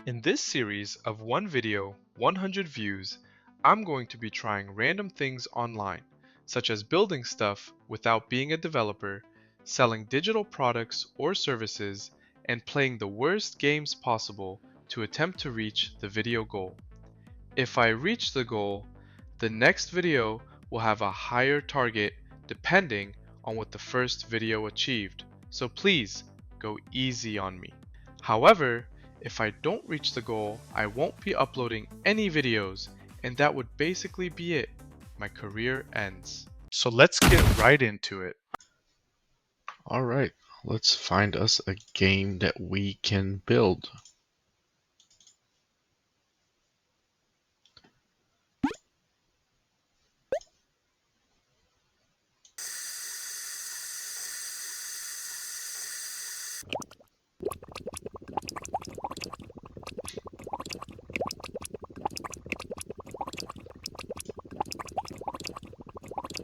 In this series of one video, 100 views, I'm going to be trying random things online, such as building stuff without being a developer, selling digital products or services, and playing the worst games possible to attempt to reach the video goal. If I reach the goal, the next video will have a higher target depending on what the first video achieved, so please go easy on me. However, if I don't reach the goal, I won't be uploading any videos, and that would basically be it. My career ends. So let's get right into it. Alright, let's find us a game that we can build.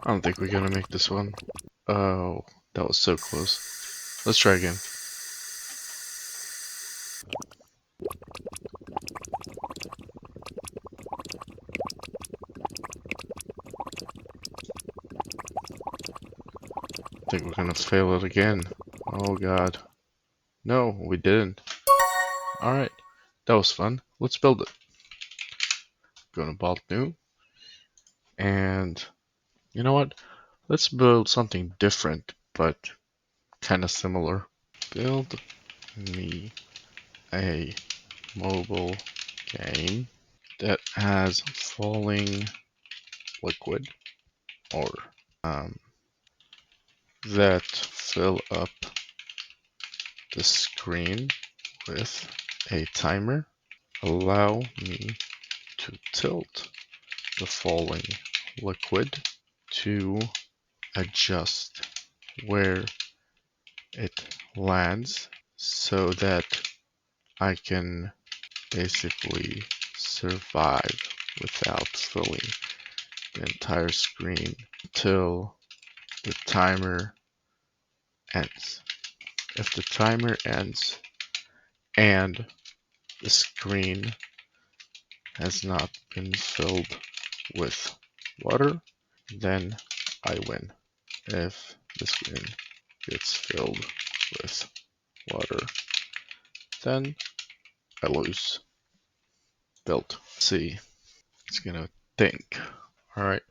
I don't think we're gonna make this one. Oh, that was so close. Let's try again. I think we're gonna fail it again. Oh god. No, we didn't. Alright, that was fun. Let's build it. Go to Vault New. And you know what? Let's build something different, but kind of similar. Build me a mobile game that has falling liquid or that fill up the screen with a timer. Allow me to tilt the falling liquid to adjust where it lands so that I can basically survive without filling the entire screen until the timer ends. If the timer ends and the screen has not been filled with water, then I win. If the screen gets filled with water, then I lose. Built. Let's see. It's gonna think. Alright.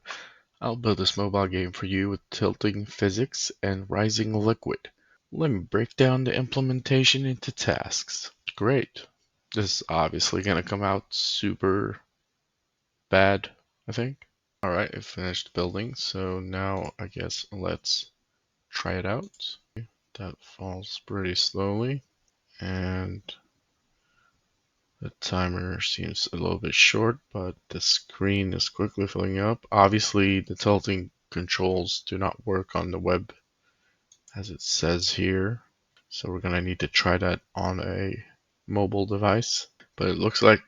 I'll build this mobile game for you with tilting physics and rising liquid. Let me break down the implementation into tasks. Great. This is obviously going to come out super bad, I think. Alright, I finished building, so now I guess let's try it out. That falls pretty slowly, and the timer seems a little bit short, but the screen is quickly filling up. Obviously, the tilting controls do not work on the web as it says here, so we're going to need to try that on a mobile device. But it looks like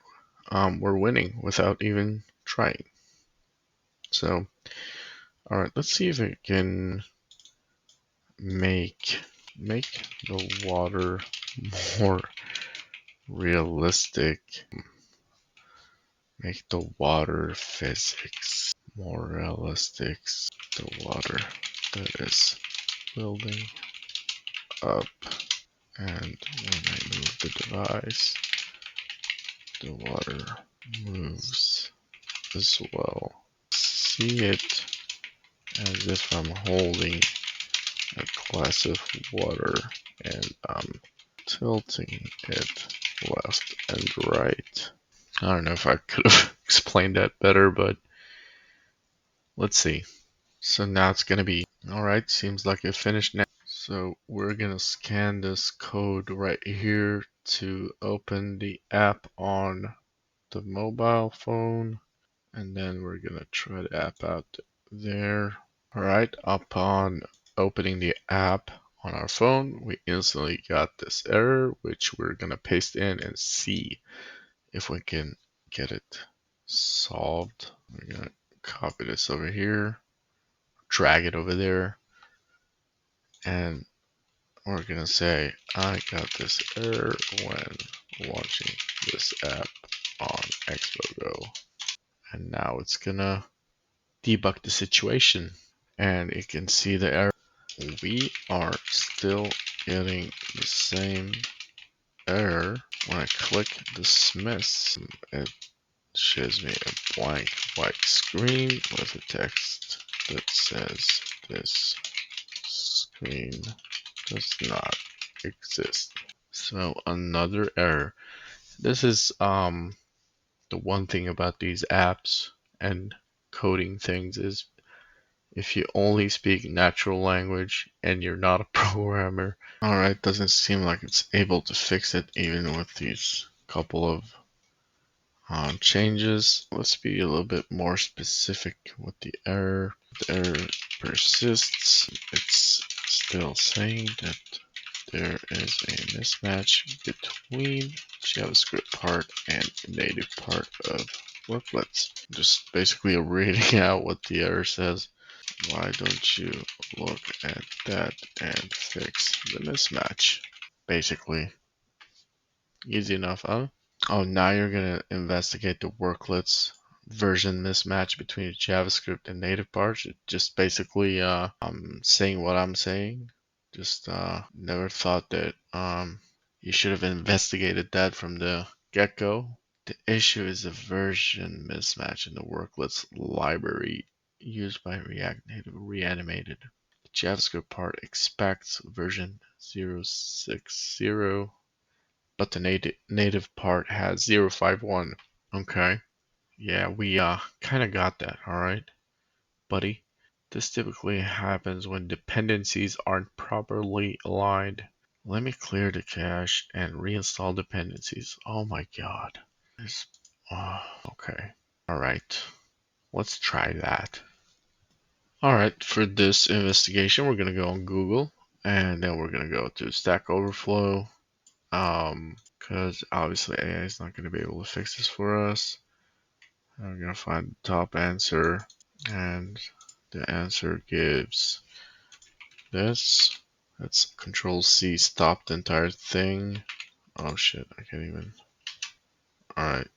we're winning without even trying. So, alright, let's see if it can make the water more realistic. Make the water physics more realistic. The water that is building up, and when I move the device, the water moves as well. See it as if I'm holding a glass of water and I'm tilting it left and right. I don't know if I could have explained that better, but let's see. So now it's going to be, alright, seems like it finished now. So we're going to scan this code right here to open the app on the mobile phone. And then we're going to try the app out there. Alright, upon opening the app on our phone, we instantly got this error, which we're going to paste in and see if we can get it solved. We're going to copy this over here, drag it over there, and we're going to say, I got this error when launching this app on XPogo. And now it's gonna debug the situation. And you can see the error. We are still getting the same error. When I click dismiss, it shows me a blank white screen with a text that says this screen does not exist. So another error. This is the one thing about these apps and coding things is if you only speak natural language and you're not a programmer, alright, doesn't seem like it's able to fix it even with these couple of changes. Let's be a little bit more specific with the error. The error persists. It's still saying that there is a mismatch between JavaScript part and native part of Worklets. Just basically reading out what the error says. Why don't you look at that and fix the mismatch? Basically, easy enough, huh? Oh, now you're gonna investigate the Worklets version mismatch between the JavaScript and native parts. It just basically I'm saying what I'm saying. Just never thought that you should have investigated that from the get-go. The issue is a version mismatch in the Worklets library used by React Native Reanimated. The JavaScript part expects version 0.60, but the native part has 0.51. Okay. Yeah, we kind of got that, alright, buddy. This typically happens when dependencies aren't properly aligned. Let me clear the cache and reinstall dependencies. Oh my god. This, okay. Alright. Let's try that. Alright, for this investigation, we're going to go on Google. And then we're going to go to Stack Overflow. Because obviously AI is not going to be able to fix this for us. I'm going to find the top answer. And the answer gives this. Let's Control C, stop the entire thing. Oh shit, I can't even. Alright,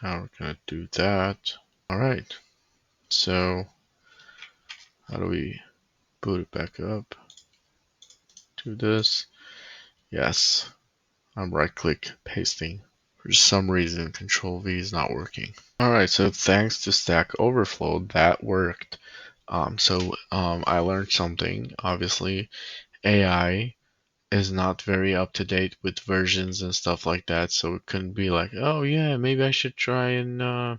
now we're gonna do that. Alright, so how do we boot it back up? Do this. Yes, I'm right click pasting. For some reason, Control V is not working. Alright, so thanks to Stack Overflow, that worked. I learned something. Obviously, AI is not very up to date with versions and stuff like that, so it couldn't be like, oh yeah, maybe I should try and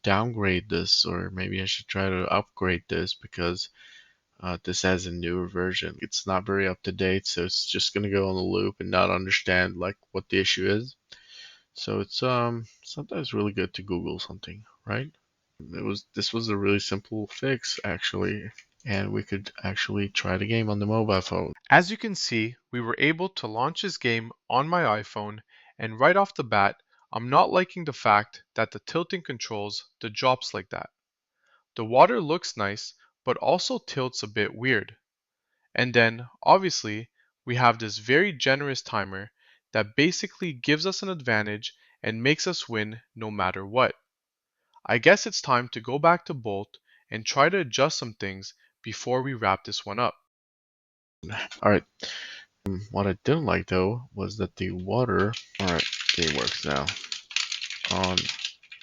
downgrade this, or maybe I should try to upgrade this because this has a newer version. It's not very up to date, so it's just gonna go on a loop and not understand like what the issue is. So it's sometimes really good to Google something, right? This was a really simple fix actually, and we could actually try the game on the mobile phone. As you can see, we were able to launch this game on my iPhone, and right off the bat, I'm not liking the fact that the tilting controls the drops like that. The water looks nice, but also tilts a bit weird. And then, obviously, we have this very generous timer that basically gives us an advantage and makes us win no matter what. I guess it's time to go back to Bolt and try to adjust some things before we wrap this one up. Alright, what I didn't like though was that the water, alright, game works now on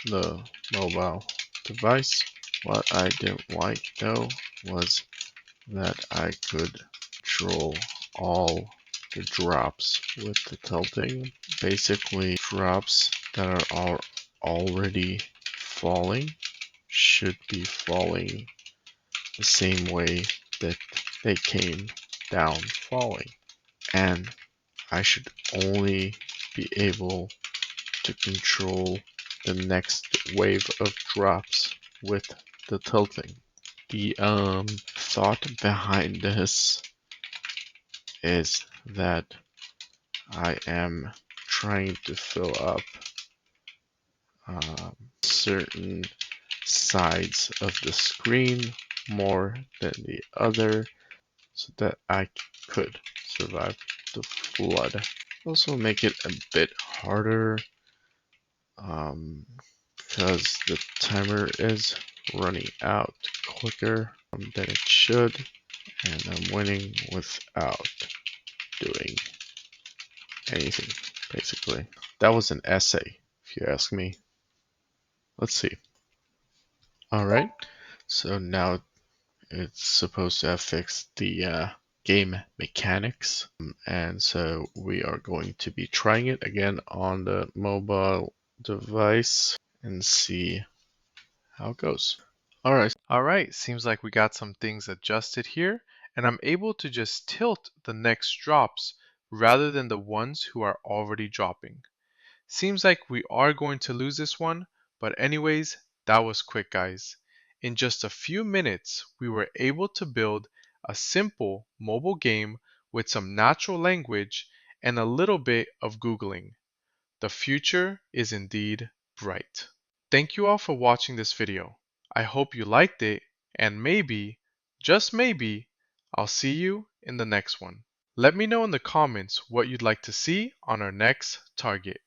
the mobile device. What I didn't like though was that I could control all the drops with the tilting. Basically, drops that are already falling should be falling the same way that they came down falling. And I should only be able to control the next wave of drops with the tilting. The thought behind this is that I am trying to fill up certain sides of the screen more than the other so that I could survive the flood. Also make it a bit harder because the timer is running out quicker than it should, and I'm winning without doing anything, basically. That was an essay, if you ask me. Let's see. Alright, so now it's supposed to have fixed the game mechanics, and so we are going to be trying it again on the mobile device and see how it goes. Alright, seems like we got some things adjusted here, and I'm able to just tilt the next drops rather than the ones who are already dropping. Seems like we are going to lose this one, but anyways, that was quick, guys. In just a few minutes, we were able to build a simple mobile game with some natural language and a little bit of Googling. The future is indeed bright. Thank you all for watching this video. I hope you liked it, and maybe, just maybe, I'll see you in the next one. Let me know in the comments what you'd like to see on our next target.